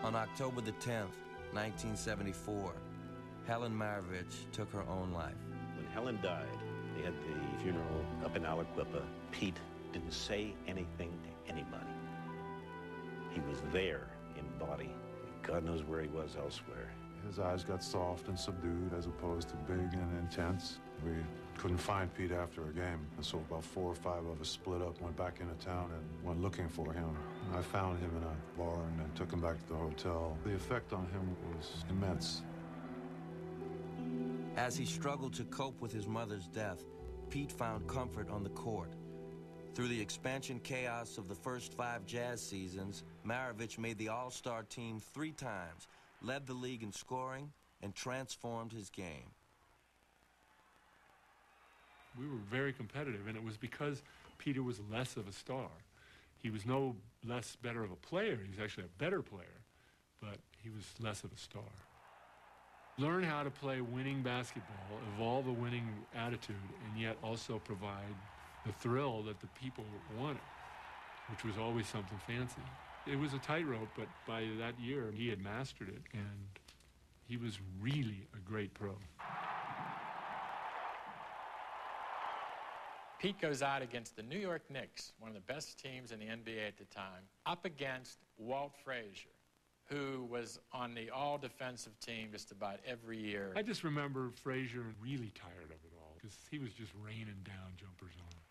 On October the 10th, 1974, Helen Maravich took her own life. When Helen died, they had the funeral up in Aliquippa. Pete didn't say anything to anybody. He was there in body. God knows where he was elsewhere. His eyes got soft and subdued as opposed to big and intense. We couldn't find Pete after a game, and so about 4 or 5 of us split up, went back into town, and went looking for him. I found him in a bar and then took him back to the hotel. The effect on him was immense. As he struggled to cope with his mother's death, Pete found comfort on the court. Through the expansion chaos of the first 5 Jazz seasons, Maravich made the All-Star team 3 times, led the league in scoring, and transformed his game. We were very competitive, and it was because Peter was less of a star. He was no less better of a player. He was actually a better player, but he was less of a star. Learn how to play winning basketball, evolve a winning attitude, and yet also provide the thrill that the people wanted, which was always something fancy. It was a tightrope, but by that year, he had mastered it, and he was really a great pro. Pete goes out against the New York Knicks, one of the best teams in the NBA at the time, up against Walt Frazier, who was on the all-defensive team just about every year. I just remember Frazier really tired of it all, because he was just raining down jumpers on him.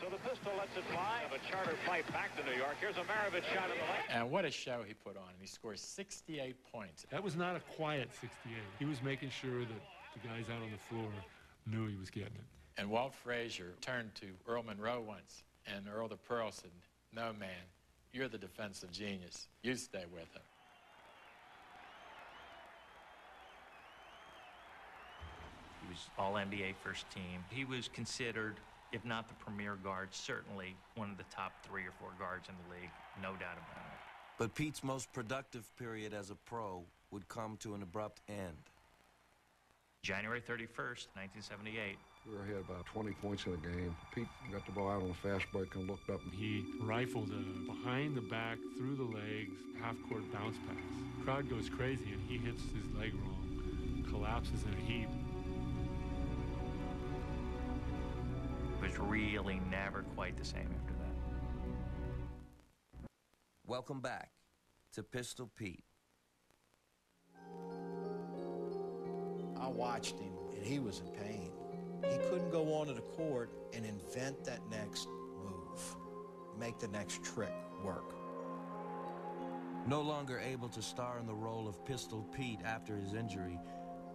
So the pistol lets it fly. A charter flight back to New York. Here's a Maravich shot in the lane. And what a show he put on. And he scores 68 points. That was not a quiet 68. He was making sure that the guys out on the floor knew he was getting it. And Walt Frazier turned to Earl Monroe once, and Earl the Pearl said, "No, man, you're the defensive genius. You stay with him." He was all-NBA first team. He was considered, if not the premier guard, certainly one of the top 3 or 4 guards in the league, no doubt about it. But Pete's most productive period as a pro would come to an abrupt end. January 31st, 1978. We were ahead by 20 points in the game. Pete got the ball out on a fast break and looked up. He rifled a behind the back, through the legs, half-court bounce pass. Crowd goes crazy, and he hits his leg wrong, collapses in a heap. It was really never quite the same after that. Welcome back to Pistol Pete. I watched him, and he was in pain. He couldn't go onto the court and invent that next move, make the next trick work. No longer able to star in the role of Pistol Pete after his injury,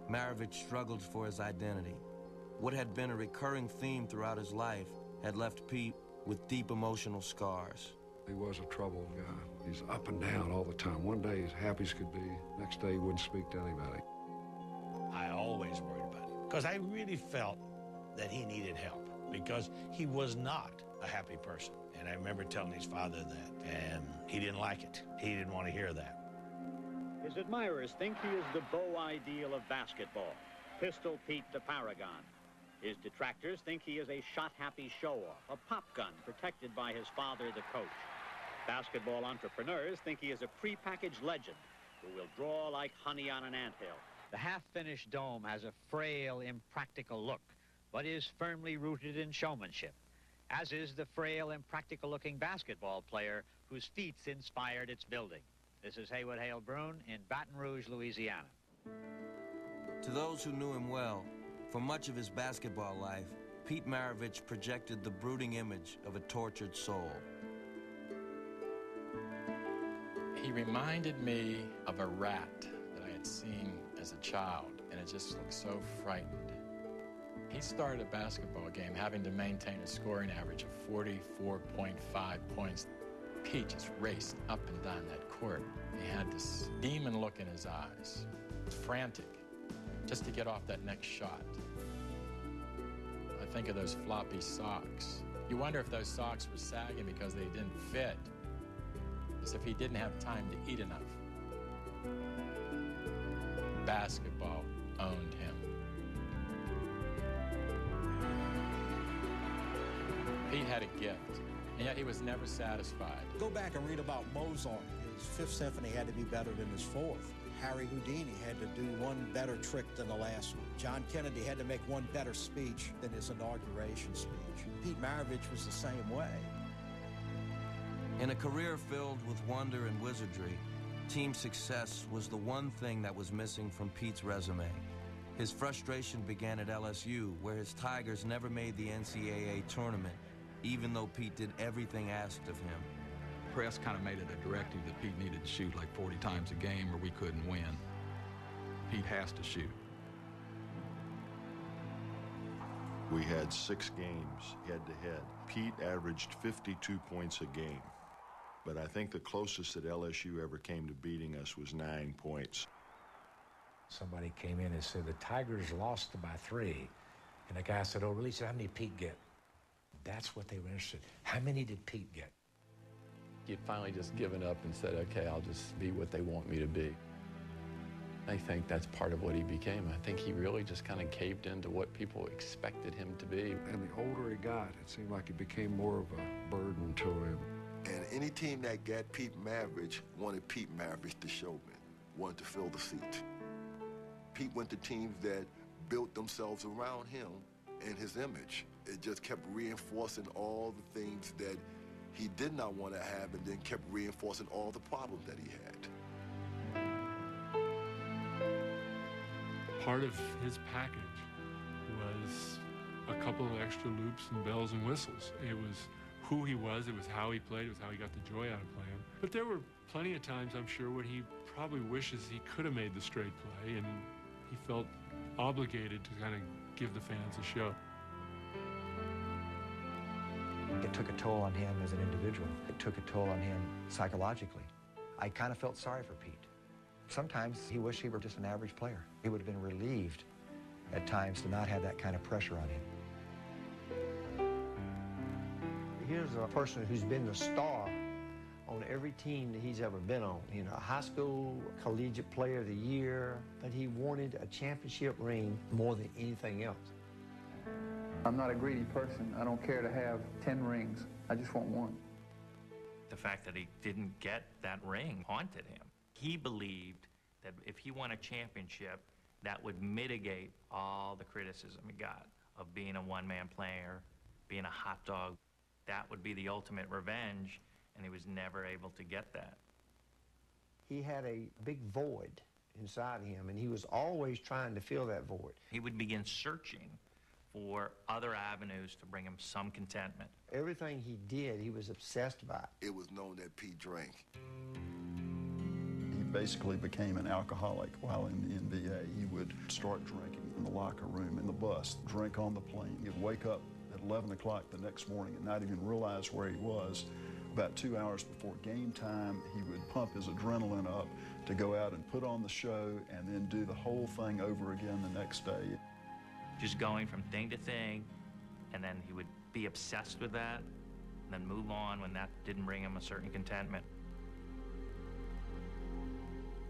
Maravich struggled for his identity. What had been a recurring theme throughout his life had left Pete with deep emotional scars. He was a troubled guy. He's up and down all the time. One day he's happy as could be. Next day he wouldn't speak to anybody. I always worried about him because I really felt that he needed help because he was not a happy person. And I remember telling his father that, and he didn't like it. He didn't want to hear that. His admirers think he is the beau ideal of basketball, Pistol Pete the Paragon. His detractors think he is a shot-happy show-off, a pop gun protected by his father, the coach. Basketball entrepreneurs think he is a prepackaged legend who will draw like honey on an anthill. The half-finished dome has a frail, impractical look, but is firmly rooted in showmanship, as is the frail, impractical-looking basketball player whose feats inspired its building. This is Haywood Hale Brune in Baton Rouge, Louisiana. To those who knew him well, for much of his basketball life, Pete Maravich projected the brooding image of a tortured soul. He reminded me of a rat that I had seen as a child, and it just looked so frightened. He started a basketball game having to maintain a scoring average of 44.5 points. Pete just raced up and down that court. He had this demon look in his eyes, frantic, just to get off that next shot. I think of those floppy socks. You wonder if those socks were sagging because they didn't fit, as if he didn't have time to eat enough. Basketball owned him. Pete had a gift. yet he was never satisfied. Go back and read about Mozart. His Fifth Symphony had to be better than his Fourth. Harry Houdini had to do one better trick than the last one. John Kennedy had to make one better speech than his inauguration speech. Pete Maravich was the same way. In a career filled with wonder and wizardry, team success was the one thing that was missing from Pete's resume. His frustration began at LSU, where his Tigers never made the NCAA tournament, even though Pete did everything asked of him. Press kind of made it a directive that Pete needed to shoot like 40 times a game or we couldn't win. Pete has to shoot. We had 6 games head-to-head. Pete averaged 52 points a game. But I think the closest that LSU ever came to beating us was 9 points. Somebody came in and said, the Tigers lost by 3. And the guy said, oh, really? He said, how many did Pete get? That's what they were interested in. How many did Pete get? He'd finally just given up and said, okay, I'll just be what they want me to be. I think that's part of what he became. I think he really just kind of caved into what people expected him to be. And the older he got, it seemed like he became more of a burden to him. And any team that got Pete Maravich wanted Pete Maravich the showman, wanted to fill the seat. Pete went to teams that built themselves around him and his image. It just kept reinforcing all the things that he did not want to have and then kept reinforcing all the problems that he had. Part of his package was a couple of extra loops and bells and whistles. It was who he was, it was how he played, it was how he got the joy out of playing. But there were plenty of times, I'm sure, when he probably wishes he could have made the straight play, and he felt obligated to kind of give the fans a show. It took a toll on him as an individual. It took a toll on him psychologically. I kind of felt sorry for Pete. Sometimes he wished he were just an average player. He would have been relieved at times to not have that kind of pressure on him. Here's a person who's been the star on every team that he's ever been on. You know, high school, collegiate player of the year, but he wanted a championship ring more than anything else. I'm not a greedy person. I don't care to have 10 rings. I just want one. The fact that he didn't get that ring haunted him. He believed that if he won a championship, that would mitigate all the criticism he got of being a one-man player, being a hot dog. That would be the ultimate revenge, and he was never able to get that. He had a big void inside him, and he was always trying to fill that void. He would begin searching for other avenues to bring him some contentment. Everything he did, he was obsessed by. It was known that Pete drank. He basically became an alcoholic while in the NBA. He would start drinking in the locker room, in the bus, drink on the plane. He'd wake up at 11 o'clock the next morning and not even realize where he was. About 2 hours before game time, he would pump his adrenaline up to go out and put on the show and then do the whole thing over again the next day. Just going from thing to thing, and then he would be obsessed with that, and then move on when that didn't bring him a certain contentment.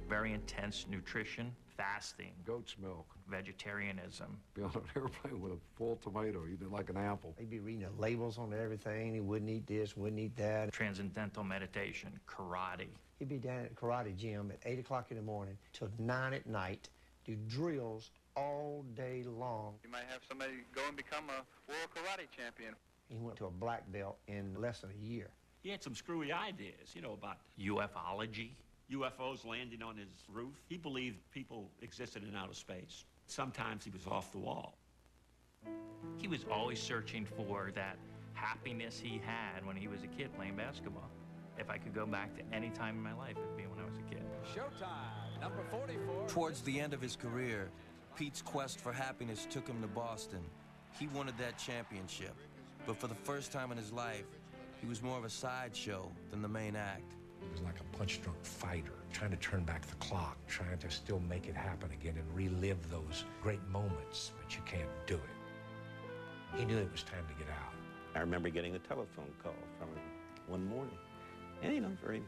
Very intense nutrition, fasting. Goat's milk. Vegetarianism. Be on an airplane with a full tomato, eating like an apple. He'd be reading the labels on everything. He wouldn't eat this, wouldn't eat that. Transcendental meditation, karate. He'd be down at the karate gym at 8 o'clock in the morning till 9 at night, do drills all day long. You might have somebody go and become a world karate champion. He went to a black belt in less than a year. He had some screwy ideas, you know, about ufology. UFOs landing on his roof. He believed people existed in outer space. Sometimes he was off the wall. He was always searching for that happiness he had when he was a kid playing basketball. If I could go back to any time in my life, it would be when I was a kid. Showtime, number 44. Towards the end of his career, Pete's quest for happiness took him to Boston. He wanted that championship, but for the first time in his life, he was more of a sideshow than the main act. He was like a punch-drunk fighter, trying to turn back the clock, trying to still make it happen again and relive those great moments, but you can't do it. He knew it was time to get out. I remember getting a telephone call from him one morning, and, you know, very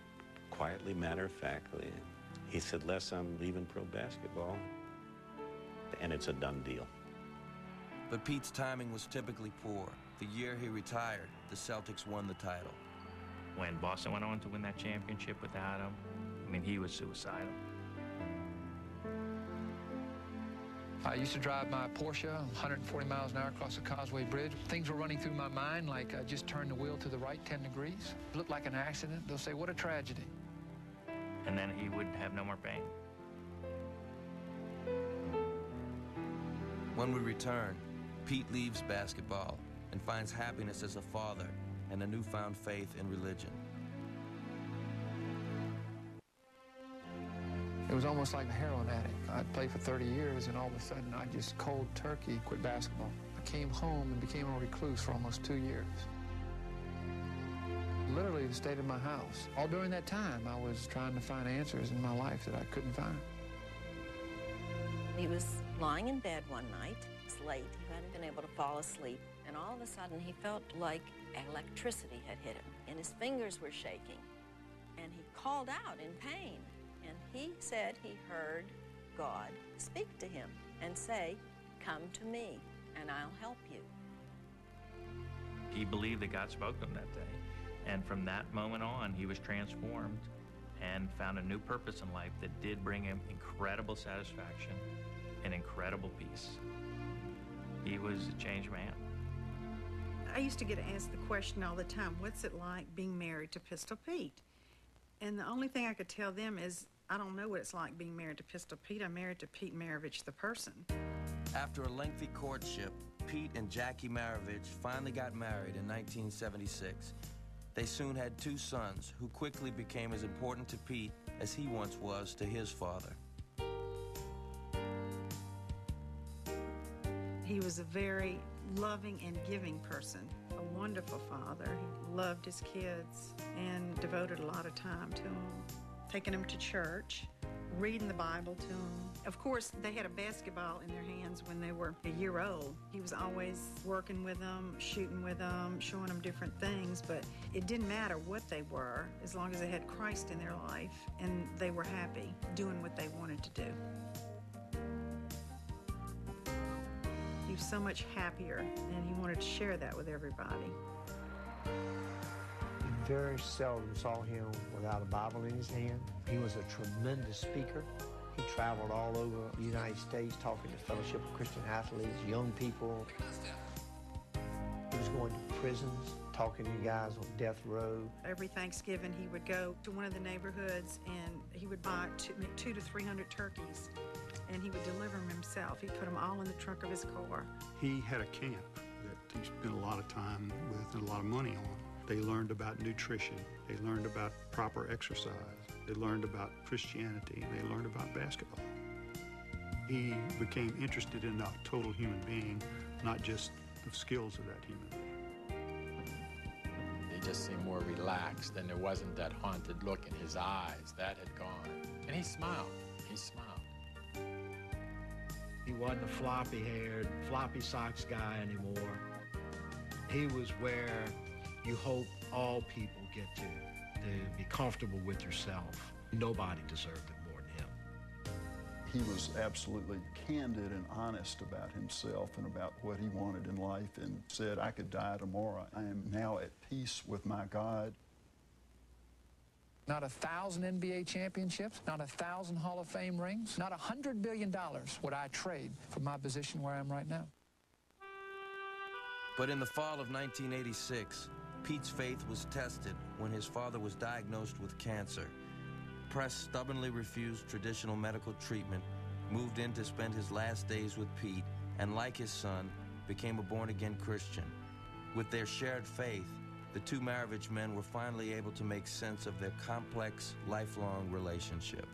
quietly, matter-of-factly, he said, Les, I'm leaving pro basketball, and it's a done deal. But Pete's timing was typically poor. The year he retired, the Celtics won the title. When Boston went on to win that championship without him, I mean, he was suicidal. I used to drive my Porsche 140 miles an hour across the Causeway Bridge. Things were running through my mind like I just turned the wheel to the right 10 degrees. It looked like an accident. They'll say, what a tragedy. And then he would have no more pain. When we return, Pete leaves basketball and finds happiness as a father and a newfound faith in religion. It was almost like a heroin addict. I'd played for 30 years, and all of a sudden, I just cold turkey quit basketball. I came home and became a recluse for almost 2 years. Literally stayed in my house. All during that time, I was trying to find answers in my life that I couldn't find. He was lying in bed one night. It was late. He hadn't been able to fall asleep. And all of a sudden, he felt like electricity had hit him, and his fingers were shaking. And he called out in pain. And he said he heard God speak to him and say, come to me, and I'll help you. He believed that God spoke to him that day. And from that moment on, he was transformed and found a new purpose in life that did bring him incredible satisfaction and incredible peace. He was a changed man. I used to get asked the question all the time, what's it like being married to Pistol Pete? And the only thing I could tell them is, I don't know what it's like being married to Pistol Pete. I'm married to Pete Maravich, the person. After a lengthy courtship, Pete and Jackie Maravich finally got married in 1976. They soon had 2 sons who quickly became as important to Pete as he once was to his father. He was a very loving and giving person, a wonderful father. He loved his kids and devoted a lot of time to them, taking them to church, reading the Bible to them. Of course, they had a basketball in their hands when they were a year old. He was always working with them, shooting with them, showing them different things, but it didn't matter what they were as long as they had Christ in their life and they were happy doing what they wanted to do. He was so much happier, and he wanted to share that with everybody. You very seldom saw him without a Bible in his hand. He was a tremendous speaker. He traveled all over the United States talking to Fellowship of Christian Athletes, young people. He was going to prisons, talking to guys on death row. Every Thanksgiving, he would go to one of the neighborhoods, and he would buy 200 to 300 turkeys. And he would deliver them himself. He put them all in the trunk of his car. He had a camp that he spent a lot of time with and a lot of money on. They learned about nutrition. They learned about proper exercise. They learned about Christianity. And they learned about basketball. He became interested in a total human being, not just the skills of that human being. He just seemed more relaxed, and there wasn't that haunted look in his eyes. That had gone. And he smiled. He smiled. He wasn't a floppy-haired, floppy socks guy anymore. He was where you hope all people get to be comfortable with yourself. Nobody deserved it more than him. He was absolutely candid and honest about himself and about what he wanted in life, and said, I could die tomorrow. I am now at peace with my God. Not 1,000 NBA championships, not 1,000 Hall of Fame rings, not $100 billion would I trade for my position where I am right now. But in the fall of 1986, Pete's faith was tested when his father was diagnosed with cancer. Press stubbornly refused traditional medical treatment, moved in to spend his last days with Pete, and like his son, became a born-again Christian. With their shared faith, the 2 Maravich men were finally able to make sense of their complex, lifelong relationship.